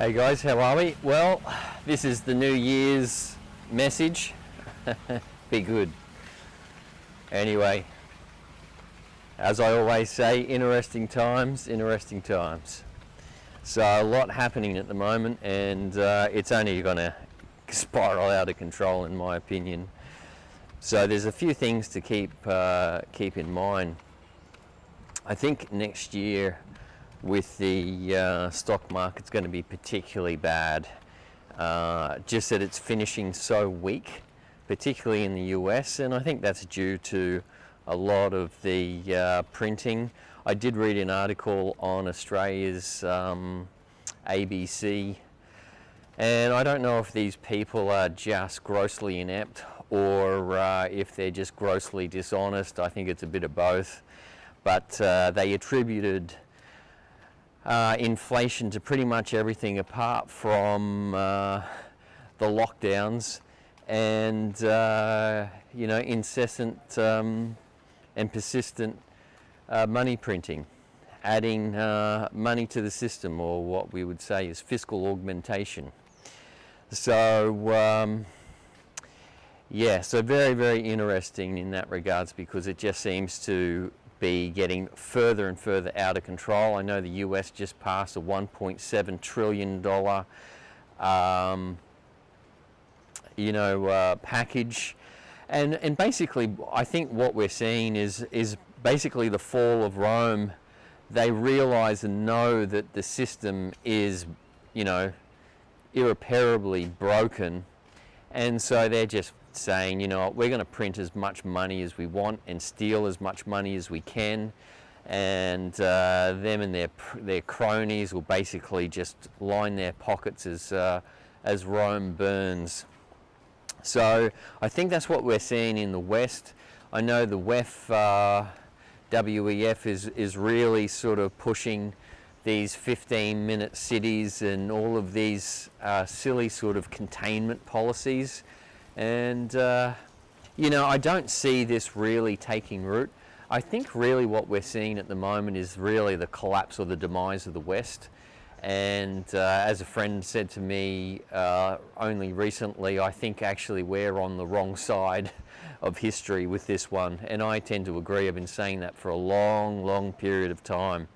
Hey guys, how are we? Well, this is the New Year's message. Be good. Anyway, as I always say, interesting times, interesting times. So a lot happening at the moment, and it's only going to spiral out of control in my opinion. So there's a few things to keep in mind. I think next year with the stock market's going to be particularly bad. Just that it's finishing so weak, particularly in the US, and I think that's due to a lot of the printing. I did read an article on Australia's ABC, and I don't know if these people are just grossly inept or if they're just grossly dishonest. I think it's a bit of both, but they attributed inflation to pretty much everything apart from the lockdowns and incessant and persistent money printing, adding money to the system, or what we would say is fiscal augmentation. So so very, very interesting in that regards, because it just seems to be getting further and further out of control. I know the US just passed a $1.7 trillion package, and basically I think what we're seeing is basically the fall of Rome. They realize and know that the system is irreparably broken, and so they're just saying, we're going to print as much money as we want and steal as much money as we can, and them and their cronies will basically just line their pockets as Rome burns. So I think that's what we're seeing in the West. I know the WEF is really sort of pushing these 15-minute cities and all of these silly sort of containment policies. And I don't see this really taking root. I think really what we're seeing at the moment is really the collapse or the demise of the West. And as a friend said to me only recently, I think actually we're on the wrong side of history with this one. And I tend to agree. I've been saying that for a long, long period of time.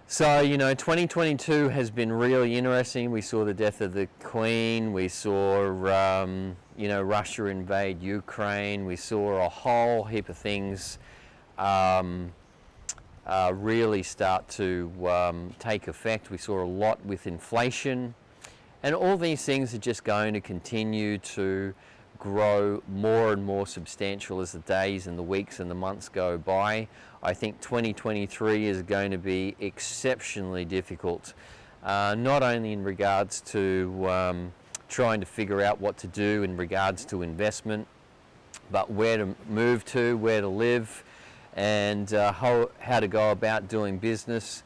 So, 2022 has been really interesting. We saw the death of the Queen. We saw, Russia invade Ukraine. We saw a whole heap of things really start to take effect. We saw a lot with inflation. And all these things are just going to continue to grow more and more substantial as the days and the weeks and the months go by. I think 2023 is going to be exceptionally difficult, not only in regards to trying to figure out what to do in regards to investment, but where to move to, where to live, and how to go about doing business,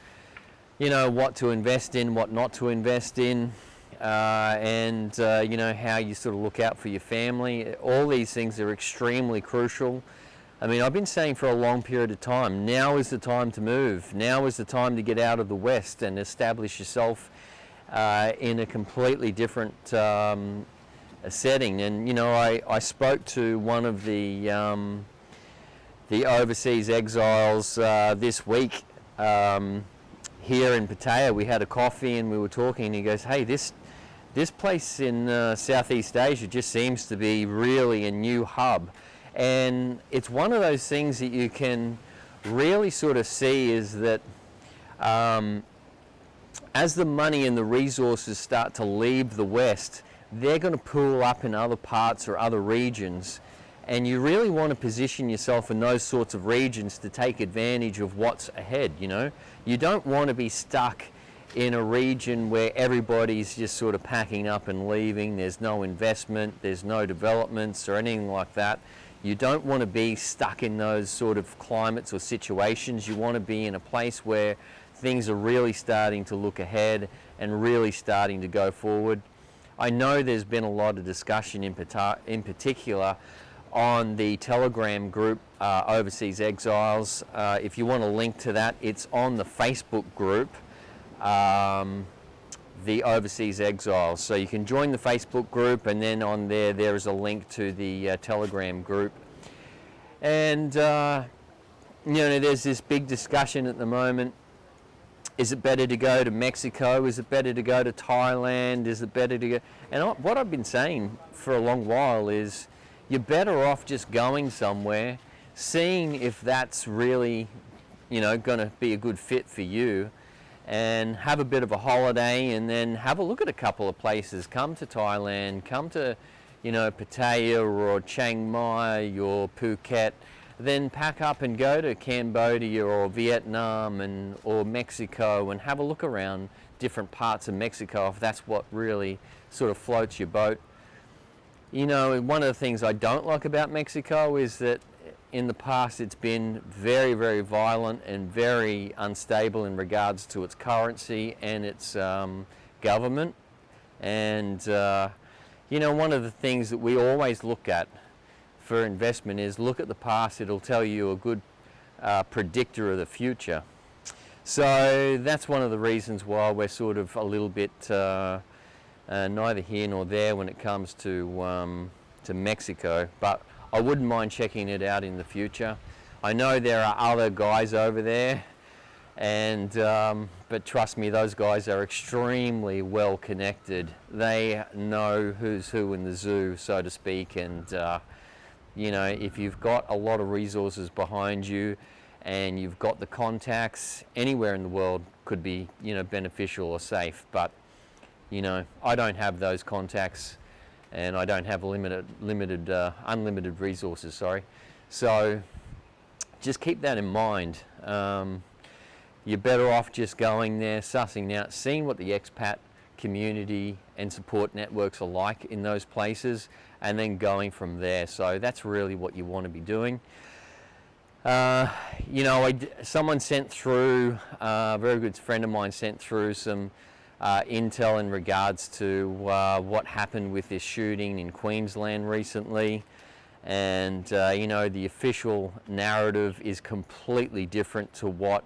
what to invest in, what not to invest in, and how you sort of look out for your family. All these things are extremely crucial. I mean, I've been saying for a long period of time, now is the time to move. Now is the time to get out of the West and establish yourself in a completely different setting. And I spoke to one of the overseas exiles this week here in Pattaya. We had a coffee and we were talking, and he goes, hey, this place in Southeast Asia just seems to be really a new hub. And it's one of those things that you can really sort of see is that as the money and the resources start to leave the West, they're going to pool up in other parts or other regions. And you really want to position yourself in those sorts of regions to take advantage of what's ahead, You don't want to be stuck in a region where everybody's just sort of packing up and leaving. There's no investment, there's no developments or anything like that. You don't want to be stuck in those sort of climates or situations. You want to be in a place where things are really starting to look ahead and really starting to go forward. I know there's been a lot of discussion in particular on the Telegram group, Overseas Exiles. If you want a link to that, it's on the Facebook group. the overseas exiles. So you can join the Facebook group, and then on there is a link to the Telegram group. And there's this big discussion at the moment. Is it better to go to Mexico? Is it better to go to Thailand? Is it better to go? And what I've been saying for a long while is you're better off just going somewhere, seeing if that's really, going to be a good fit for you, and have a bit of a holiday, and then have a look at a couple of places. Come to Thailand, come to, Pattaya or Chiang Mai or Phuket. Then pack up and go to Cambodia or Vietnam or Mexico, and have a look around different parts of Mexico if that's what really sort of floats your boat. One of the things I don't like about Mexico is that in the past it's been very, very violent and very unstable in regards to its currency and its government. And one of the things that we always look at for investment is look at the past. It'll tell you a good predictor of the future. So that's one of the reasons why we're sort of a little bit neither here nor there when it comes to Mexico, but I wouldn't mind checking it out in the future. I know there are other guys over there, and but trust me, those guys are extremely well connected. They know who's who in the zoo, so to speak, and if you've got a lot of resources behind you and you've got the contacts, anywhere in the world could be, beneficial or safe. But, I don't have those contacts, and I don't have unlimited resources, sorry. So just keep that in mind. You're better off just going there, sussing out, seeing what the expat community and support networks are like in those places, and then going from there. So that's really what you want to be doing. Someone sent through, a very good friend of mine sent through some intel in regards to what happened with this shooting in Queensland recently. And, the official narrative is completely different to what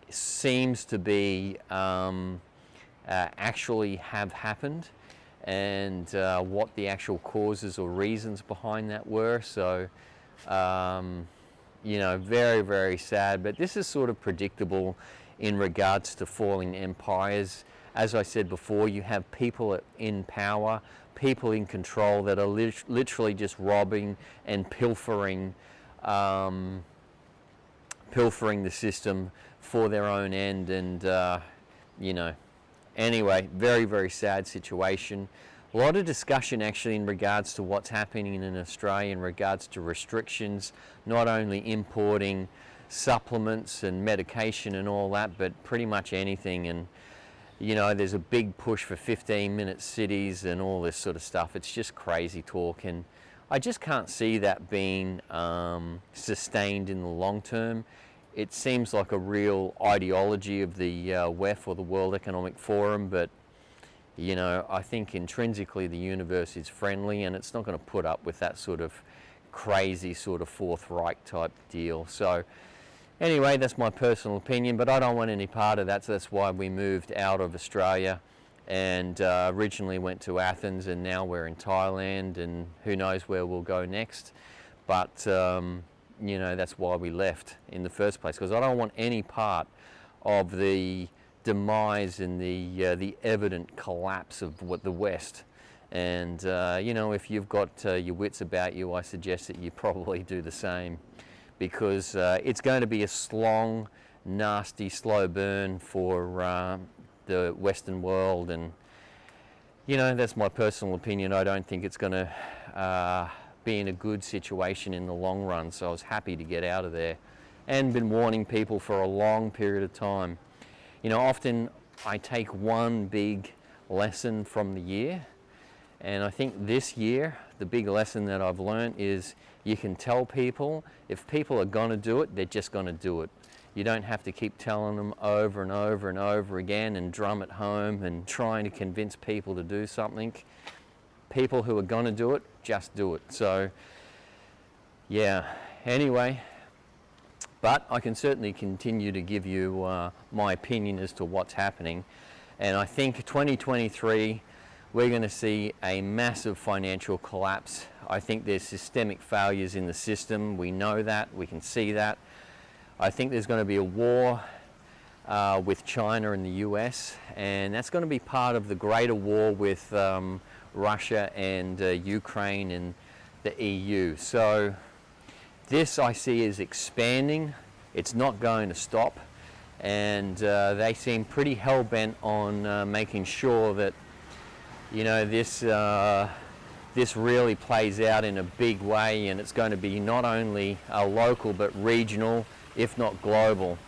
seems to be actually have happened, and what the actual causes or reasons behind that were. So, very, very sad, but this is sort of predictable in regards to falling empires. As I said before, you have people in power, people in control that are literally just robbing and pilfering the system for their own end, and anyway, very, very sad situation. A lot of discussion actually in regards to what's happening in Australia in regards to restrictions, not only importing supplements and medication and all that, but pretty much anything. And there's a big push for 15-minute cities and all this sort of stuff. It's just crazy talk, and I just can't see that being sustained in the long term. It seems like a real ideology of the WEF, or the World Economic Forum, but I think intrinsically the universe is friendly, and it's not going to put up with that sort of crazy sort of Fourth Reich type deal. So anyway, that's my personal opinion, but I don't want any part of that, so that's why we moved out of Australia, and originally went to Athens, and now we're in Thailand, and who knows where we'll go next. But that's why we left in the first place, because I don't want any part of the demise and the evident collapse of the West. And if you've got your wits about you, I suggest that you probably do the same, because it's going to be a long, nasty, slow burn for the Western world. And that's my personal opinion. I don't think it's going to be in a good situation in the long run, so I was happy to get out of there, and been warning people for a long period of time. Often I take one big lesson from the year, and I think this year the big lesson that I've learned is you can tell people, if people are going to do it, they're just going to do it. You don't have to keep telling them over and over and over again and drum it home and trying to convince people to do something. People who are going to do it, just do it. So, yeah, anyway, but I can certainly continue to give you my opinion as to what's happening. And I think 2023, we're going to see a massive financial collapse. I think there's systemic failures in the system. We know that, we can see that. I think there's going to be a war with China and the US, and that's going to be part of the greater war with Russia and Ukraine and the EU. So this I see is expanding. It's not going to stop, and they seem pretty hell-bent on making sure that, you know, this really plays out in a big way, and it's going to be not only local but regional, if not global.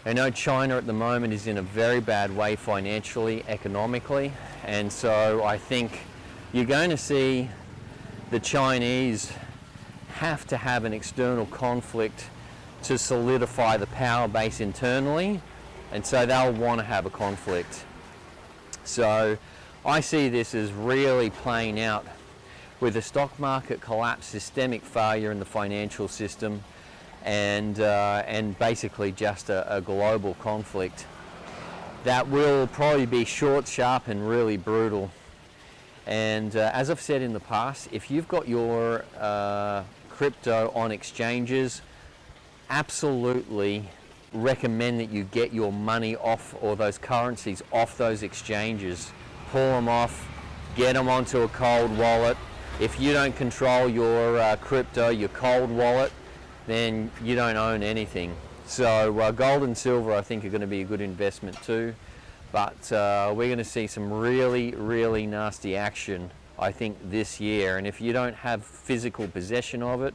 I know China at the moment is in a very bad way financially, economically, and so I think you're going to see the Chinese have to have an external conflict to solidify the power base internally, and so they'll want to have a conflict. So I see this as really playing out with the stock market collapse, systemic failure in the financial system, and basically just a global conflict that will probably be short, sharp, and really brutal. And as I've said in the past, if you've got your crypto on exchanges, absolutely recommend that you get your money off, or those currencies off those exchanges. Pull them off, get them onto a cold wallet. If you don't control your crypto, your cold wallet, then you don't own anything. So gold and silver I think are going to be a good investment too, but we're going to see some really, really nasty action I think this year, and if you don't have physical possession of it,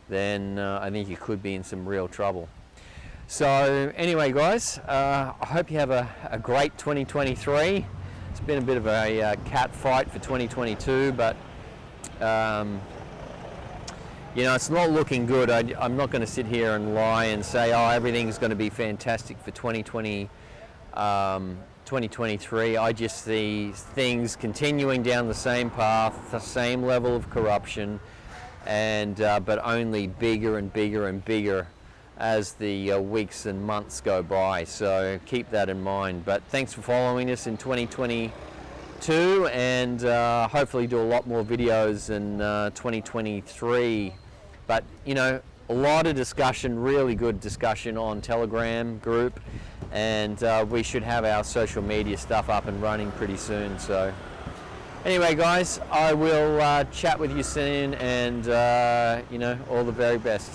then I think you could be in some real trouble. So anyway guys, I hope you have a great 2023. It's been a bit of a cat fight for 2022, but you know, it's not looking good. I'm not going to sit here and lie and say, oh, everything's going to be fantastic for 2023. I just see things continuing down the same path, the same level of corruption, and but only bigger and bigger and bigger as the weeks and months go by. So keep that in mind. But thanks for following us in 2022, and hopefully do a lot more videos in 2023. But you know, a lot of discussion, really good discussion on Telegram group, and we should have our social media stuff up and running pretty soon. So anyway guys, I will chat with you soon, and you know, all the very best.